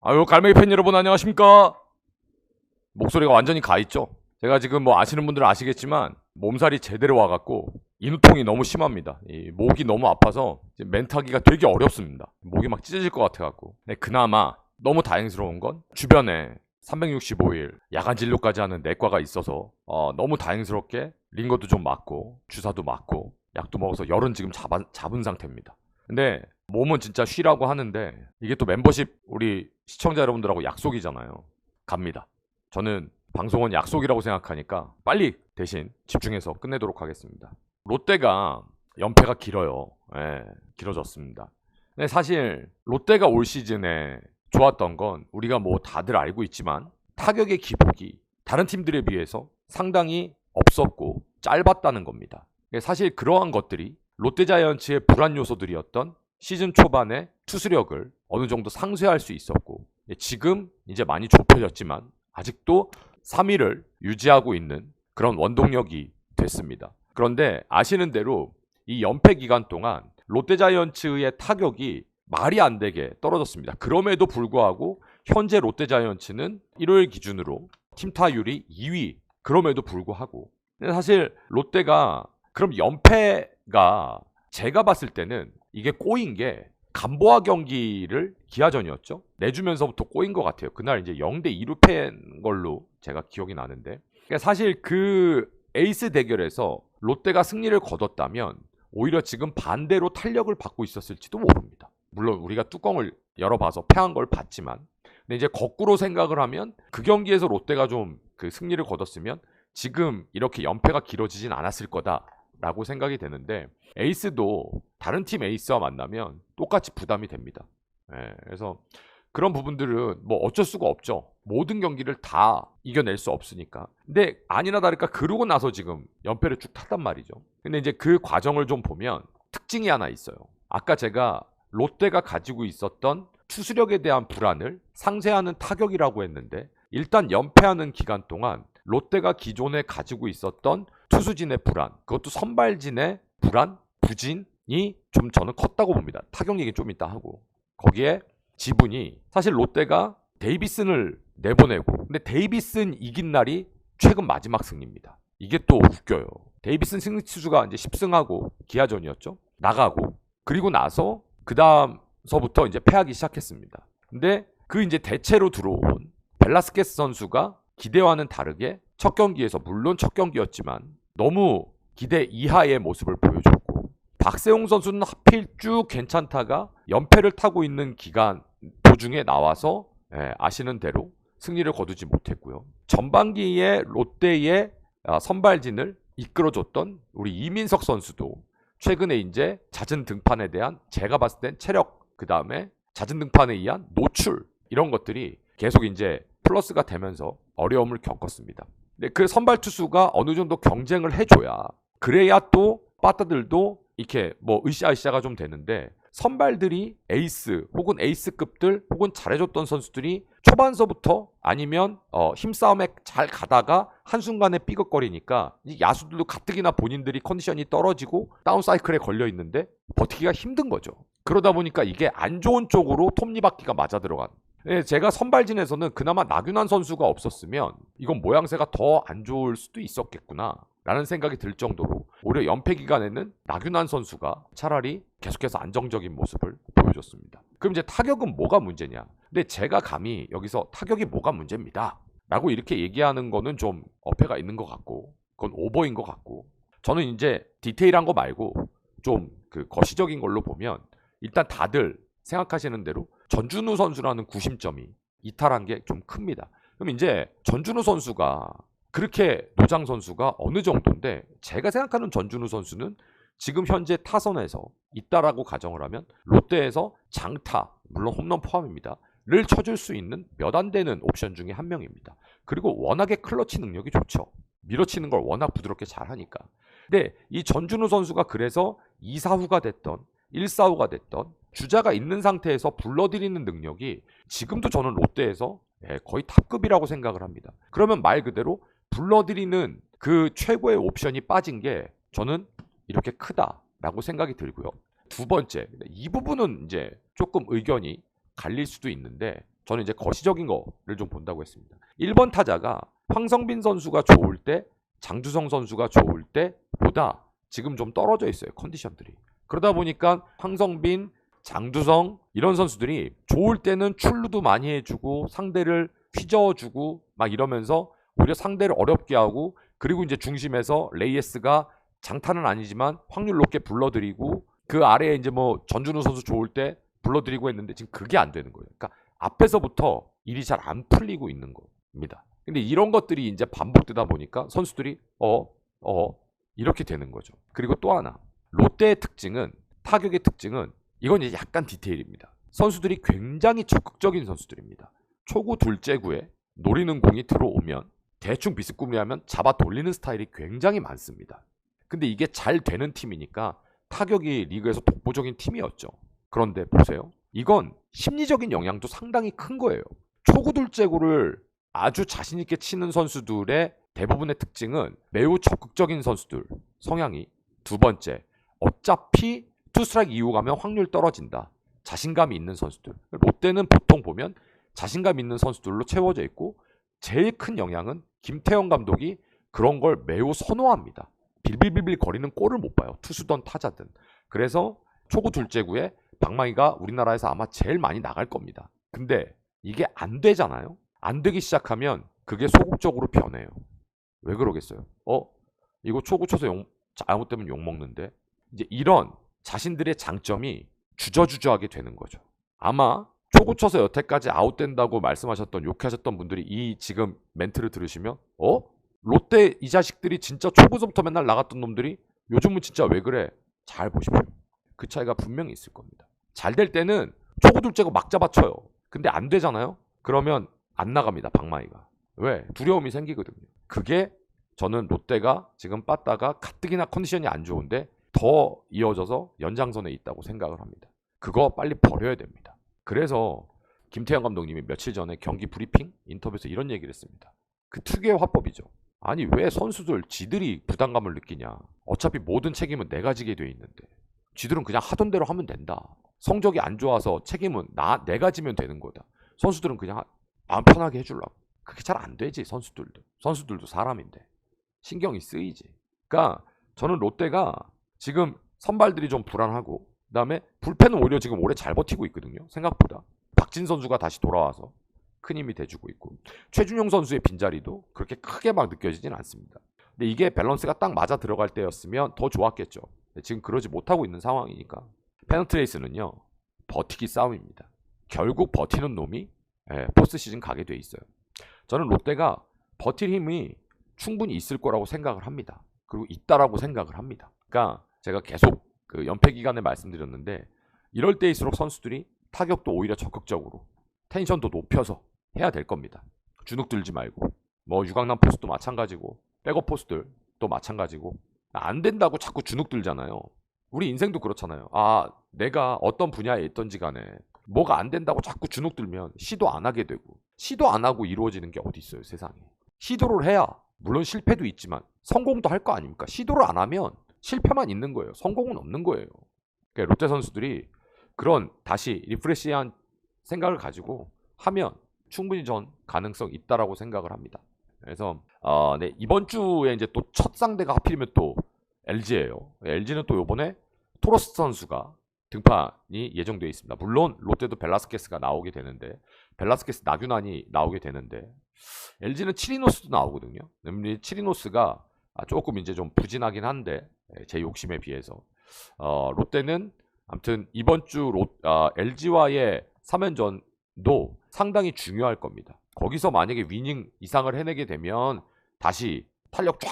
아유, 갈매기 팬 여러분 안녕하십니까? 목소리가 완전히 가있죠? 제가 지금 뭐 아시는 분들은 아시겠지만 몸살이 제대로 와갖고 인후통이 너무 심합니다. 이 목이 너무 아파서 멘트하기가 되게 어렵습니다. 목이 막 찢어질 것 같아갖고. 네, 그나마 너무 다행스러운 건 주변에 365일 야간 진료까지 하는 내과가 있어서 너무 다행스럽게 링거도 좀 맞고 주사도 맞고 약도 먹어서 열은 지금 잡은 상태입니다. 근데 몸은 진짜 쉬라고 하는데 이게 또 멤버십 우리 시청자 여러분들하고 약속이잖아요. 갑니다. 저는 방송은 약속이라고 생각하니까 빨리 대신 집중해서 끝내도록 하겠습니다. 롯데가 연패가 길어요. 예, 길어졌습니다. 근데 사실 롯데가 올 시즌에 좋았던 건 우리가 뭐 다들 알고 있지만 타격의 기복이 다른 팀들에 비해서 상당히 없었고 짧았다는 겁니다. 사실 그러한 것들이 롯데자이언츠의 불안 요소들이었던 시즌 초반에 투수력을 어느 정도 상쇄할 수 있었고 지금 이제 많이 좁혀졌지만 아직도 3위를 유지하고 있는 그런 원동력이 됐습니다. 그런데 아시는 대로 이 연패 기간 동안 롯데자이언츠의 타격이 말이 안 되게 떨어졌습니다. 그럼에도 불구하고 현재 롯데자이언츠는 1월 기준으로 팀 타율이 2위. 그럼에도 불구하고 사실 롯데가 그럼 연패가 제가 봤을 때는 이게 꼬인 게 간보아 경기를 기아전이었죠. 내주면서부터 꼬인 것 같아요. 그날 이제 0대2로 패인 걸로 제가 기억이 나는데 사실 그 에이스 대결에서 롯데가 승리를 거뒀다면 오히려 지금 반대로 탄력을 받고 있었을지도 모릅니다. 물론 우리가 뚜껑을 열어봐서 패한 걸 봤지만 근데 이제 거꾸로 생각을 하면 그 경기에서 롯데가 좀 그 승리를 거뒀으면 지금 이렇게 연패가 길어지진 않았을 거다라고 생각이 되는데 에이스도 다른 팀 에이스와 만나면 똑같이 부담이 됩니다. 그래서 그런 부분들은 뭐 어쩔 수가 없죠. 모든 경기를 다 이겨낼 수 없으니까. 근데 아니나 다를까 그러고 나서 지금 연패를 쭉 탔단 말이죠. 근데 이제 그 과정을 좀 보면 특징이 하나 있어요. 아까 제가 롯데가 가지고 있었던 투수력에 대한 불안을 상쇄하는 타격이라고 했는데 일단 연패하는 기간 동안 롯데가 기존에 가지고 있었던 투수진의 불안, 그것도 선발진의 불안, 부진이 좀 저는 컸다고 봅니다. 타격 얘기 좀 이따 하고. 거기에 지분이 사실 롯데가 데이비슨을 내보내고 근데 데이비슨 이긴 날이 최근 마지막 승리입니다. 이게 또 웃겨요. 데이비슨 승리 치수가 이제 10승하고 기아전이었죠. 나가고 그리고 나서 그 다음서부터 이제 패하기 시작했습니다. 근데 그 이제 대체로 들어온 벨라스케스 선수가 기대와는 다르게 첫 경기에서 물론 첫 경기였지만 너무 기대 이하의 모습을 보여줬고 박세홍 선수는 하필 쭉 괜찮다가 연패를 타고 있는 기간 도중에 나와서 아시는 대로 승리를 거두지 못했고요. 전반기에 롯데의 선발진을 이끌어줬던 우리 이민석 선수도 최근에 이제 잦은 등판에 대한 제가 봤을 땐 체력 그 다음에 잦은 등판에 의한 노출 이런 것들이 계속 이제 플러스가 되면서 어려움을 겪었습니다. 근데 그 선발 투수가 어느 정도 경쟁을 해줘야 그래야 또 빠따들도 이렇게 뭐 으쌰으쌰가 좀 되는데 선발들이 에이스 혹은 에이스급들 혹은 잘해줬던 선수들이 초반서부터 아니면 힘싸움에 잘 가다가 한순간에 삐걱거리니까 이 야수들도 가뜩이나 본인들이 컨디션이 떨어지고 다운사이클에 걸려있는데 버티기가 힘든 거죠. 그러다 보니까 이게 안 좋은 쪽으로 톱니바퀴가 맞아 들어간. 제가 선발진에서는 그나마 나균환 선수가 없었으면 이건 모양새가 더 안 좋을 수도 있었겠구나 라는 생각이 들 정도로 오히려 연패 기간에는 나균환 선수가 차라리 계속해서 안정적인 모습을 보여줬습니다. 그럼 이제 타격은 뭐가 문제냐? 근데 제가 감히 여기서 타격이 뭐가 문제입니다 라고 이렇게 얘기하는 거는 좀 어폐가 있는 것 같고 그건 오버인 것 같고 저는 이제 디테일한 거 말고 좀 그 거시적인 걸로 보면 일단 다들 생각하시는 대로 전준우 선수라는 구심점이 이탈한 게 좀 큽니다. 그럼 이제 전준우 선수가 그렇게 노장 선수가 어느 정도인데 제가 생각하는 전준우 선수는 지금 현재 타선에서 있다라고 가정을 하면 롯데에서 장타, 물론 홈런 포함입니다. 를 쳐줄 수 있는 몇 안 되는 옵션 중에 한 명입니다. 그리고 워낙에 클러치 능력이 좋죠. 밀어치는 걸 워낙 부드럽게 잘하니까. 근데 이 전준우 선수가 그래서 2사후가 됐던 1사후가 됐던 주자가 있는 상태에서 불러들이는 능력이 지금도 저는 롯데에서 거의 탑급이라고 생각을 합니다. 그러면 말 그대로 불러들이는 그 최고의 옵션이 빠진 게 저는 이렇게 크다라고 생각이 들고요. 두 번째, 이 부분은 이제 조금 의견이 갈릴 수도 있는데 저는 이제 거시적인 거를 좀 본다고 했습니다. 1번 타자가 황성빈 선수가 좋을 때, 장주성 선수가 좋을 때보다 지금 좀 떨어져 있어요. 컨디션들이. 그러다 보니까 황성빈, 장주성 이런 선수들이 좋을 때는 출루도 많이 해주고 상대를 휘저어주고 막 이러면서 오히려 상대를 어렵게 하고, 그리고 이제 중심에서 레이에스가 장타는 아니지만 확률 높게 불러들이고, 그 아래에 이제 뭐 전준우 선수 좋을 때 불러들이고 했는데 지금 그게 안 되는 거예요. 그러니까 앞에서부터 일이 잘 안 풀리고 있는 겁니다. 근데 이런 것들이 이제 반복되다 보니까 선수들이 이렇게 되는 거죠. 그리고 또 하나, 롯데의 특징은, 타격의 특징은, 이건 이제 약간 디테일입니다. 선수들이 굉장히 적극적인 선수들입니다. 초구 둘째구에 노리는 공이 들어오면 대충 비스꾸미하면 잡아 돌리는 스타일이 굉장히 많습니다. 근데 이게 잘 되는 팀이니까 타격이 리그에서 독보적인 팀이었죠. 그런데 보세요. 이건 심리적인 영향도 상당히 큰 거예요. 초구 둘째구를 아주 자신 있게 치는 선수들의 대부분의 특징은 매우 적극적인 선수들 성향이. 두 번째, 어차피 투 스트라이크 이후 가면 확률 떨어진다. 자신감이 있는 선수들. 롯데는 보통 보면 자신감 있는 선수들로 채워져 있고, 제일 큰 영향은 김태형 감독이 그런 걸 매우 선호합니다. 빌빌빌빌 거리는 꼴을 못 봐요. 투수든 타자든. 그래서 초구 둘째구에 방망이가 우리나라에서 아마 제일 많이 나갈 겁니다. 근데 이게 안 되잖아요. 안 되기 시작하면 그게 소극적으로 변해요. 왜 그러겠어요? 이거 초구 쳐서 잘못되면 욕먹는데. 이제 이런 자신들의 장점이 주저주저하게 되는 거죠. 아마 초구 쳐서 여태까지 아웃된다고 말씀하셨던, 욕하셨던 분들이 이 지금 멘트를 들으시면 롯데 이 자식들이 진짜 초구서부터 맨날 나갔던 놈들이 요즘은 진짜 왜 그래? 잘 보십시오. 그 차이가 분명히 있을 겁니다. 잘 될 때는 초구 둘째고 막 잡아쳐요. 근데 안 되잖아요? 그러면 안 나갑니다. 방망이가. 왜? 두려움이 생기거든요. 그게 저는 롯데가 지금 빠따가 가뜩이나 컨디션이 안 좋은데 더 이어져서 연장선에 있다고 생각을 합니다. 그거 빨리 버려야 됩니다. 그래서 김태형 감독님이 며칠 전에 경기 브리핑 인터뷰에서 이런 얘기를 했습니다. 그 특유의 화법이죠. 아니 왜 선수들 지들이 부담감을 느끼냐. 어차피 모든 책임은 내가 지게 돼 있는데 지들은 그냥 하던 대로 하면 된다. 성적이 안 좋아서 책임은 내가 지면 되는 거다. 선수들은 그냥 마음 편하게 해주려고. 그게 잘 안 되지. 선수들도 사람인데 신경이 쓰이지. 그러니까 저는 롯데가 지금 선발들이 좀 불안하고, 그 다음에 불펜은 오히려 지금 올해 잘 버티고 있거든요. 생각보다 박진 선수가 다시 돌아와서 큰 힘이 돼주고 있고, 최준용 선수의 빈자리도 그렇게 크게 막 느껴지진 않습니다. 근데 이게 밸런스가 딱 맞아 들어갈 때였으면 더 좋았겠죠. 지금 그러지 못하고 있는 상황이니까. 페넌트레이스는요, 버티기 싸움입니다. 결국 버티는 놈이 포스트 시즌 가게 돼 있어요. 저는 롯데가 버틸 힘이 충분히 있을 거라고 생각을 합니다. 그리고 있다라고 생각을 합니다. 그러니까 제가 계속 그 연패 기간에 말씀드렸는데, 이럴 때일수록 선수들이 타격도 오히려 적극적으로 텐션도 높여서 해야 될 겁니다. 주눅 들지 말고. 뭐 유강남 포스도 마찬가지고 백업 포스들도 마찬가지고. 안 된다고 자꾸 주눅 들잖아요. 우리 인생도 그렇잖아요. 내가 어떤 분야에 있던지 간에 뭐가 안 된다고 자꾸 주눅 들면 시도 안 하게 되고, 시도 안 하고 이루어지는 게 어디 있어요, 세상에. 시도를 해야 물론 실패도 있지만 성공도 할 거 아닙니까? 시도를 안 하면 실패만 있는 거예요. 성공은 없는 거예요. 그러니까 롯데 선수들이 그런 다시 리프레시한 생각을 가지고 하면 충분히 전 가능성 있다라고 생각을 합니다. 그래서 이번 주에 이제 또 첫 상대가 하필이면 또 LG예요. LG는 또 이번에 토로스 선수가 등판이 예정되어 있습니다. 물론 롯데도 벨라스케스가 나오게 되는데, 벨라스케스 나균안이 나오게 되는데, LG는 치리노스도 나오거든요. 치리노스가 조금 이제 좀 부진하긴 한데, 제 욕심에 비해서 롯데는 아무튼 이번 주 LG와의 3연전도 상당히 중요할 겁니다. 거기서 만약에 위닝 이상을 해내게 되면 다시 탄력 쫙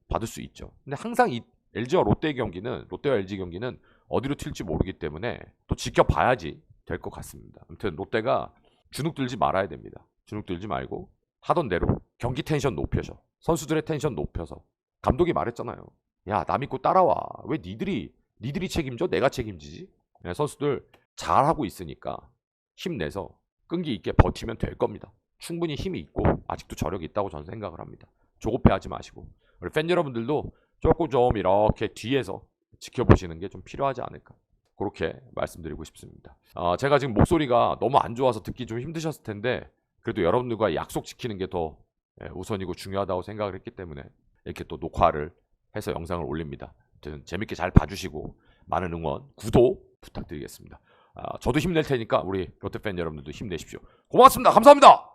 받을 수 있죠. 근데 항상 이 LG와 롯데의 경기는, 롯데와 LG 경기는 어디로 튈지 모르기 때문에 또 지켜봐야지 될 것 같습니다. 아무튼 롯데가 주눅 들지 말아야 됩니다. 주눅 들지 말고 하던 대로 경기 텐션 높여서, 선수들의 텐션 높여서. 감독이 말했잖아요. 야, 나 믿고 따라와. 왜 니들이 책임져? 내가 책임지지? 선수들 잘하고 있으니까 힘내서 끈기 있게 버티면 될 겁니다. 충분히 힘이 있고 아직도 저력이 있다고 저는 생각을 합니다. 조급해하지 마시고, 우리 팬 여러분들도 조금 좀 이렇게 뒤에서 지켜보시는 게 좀 필요하지 않을까, 그렇게 말씀드리고 싶습니다. 제가 지금 목소리가 너무 안 좋아서 듣기 좀 힘드셨을 텐데 그래도 여러분들과 약속 지키는 게 더 우선이고 중요하다고 생각을 했기 때문에 이렇게 또 녹화를 해서 영상을 올립니다. 아무튼 재밌게 잘 봐주시고 많은 응원, 구독 부탁드리겠습니다. 저도 힘낼 테니까 우리 롯데팬 여러분들도 힘내십시오. 고맙습니다. 감사합니다.